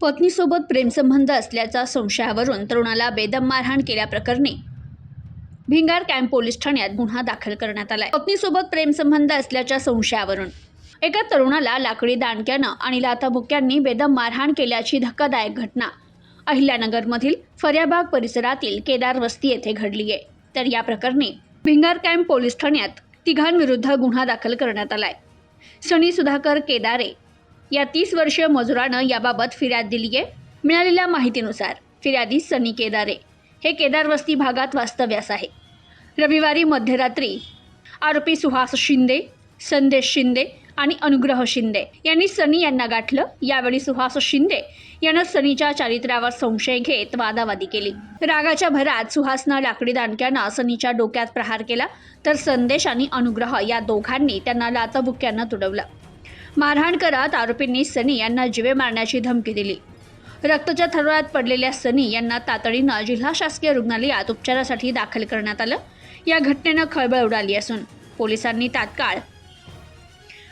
पत्नीसोबत प्रेमसंबंध असल्याचा संशयावरून तरुणाला बेदम मारहाण केल्याप्रकरणी भिंगार कॅम्प पोलीस ठाण्यात गुन्हा दाखल करण्यात आलाय। पत्नीसोबत प्रेमसंबंध असल्याच्या संशयावरून एका तरुणाला लाकडी दांडक्यानं आणि लाथाबुक्क्यांनी बेदम मारहाण केल्याची धक्कादायक घटना अहिल्यानगरमधील फर्याबाग परिसरातील केदार वस्ती येथे घडली आहे। तर या प्रकरणी भिंगार कॅम्प पोलीस ठाण्यात तिघांविरुद्ध गुन्हा दाखल करण्यात आलाय। सनी सुधाकर केदारे या 30 वर्षीय मजुरानं याबाबत फिर्याद दिली आहे। मिळालेल्या माहितीनुसार फिर्यादी सनी केदारे हे केदार वस्ती भागात वास्तव्यास आहे। रविवारी मध्यरात्री आरोपी सुहास शिंदे, संदेश शिंदे आणि अनुग्रह शिंदे यांनी सनी यांना गाठलं। यावेळी सुहास शिंदे यानं सनीच्या चारित्र्यावर संशय घेत वादावादी केली। रागाच्या भरात सुहासनं लाकडी दांडक्यानं सनीच्या डोक्यात प्रहार केला, तर संदेश आणि अनुग्रह या दोघांनी त्यांना लाथाबुक्क्यानं तुडवलं। मारहाण करत आरोपींनी सनी यांना जीवे मारण्याची धमकी दिली। रक्ताच्या थरोळ्यात पडलेल्या सनी यांना तातडीनं जिल्हा शासकीय रुग्णालयात उपचारासाठी दाखल करण्यात आलं। या घटनेनं खळबळ उडाली असून पोलिसांनी तात्काळ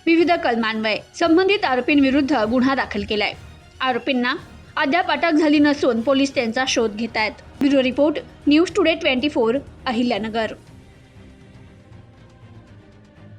विविध कलमान्वये संबंधित आरोपींविरुद्ध गुन्हा दाखल केलाय। आरोपींना अद्याप अटक झाली नसून पोलीस त्यांचा शोध घेत आहेत। Bureau report, news today 24, Ahilyanagar.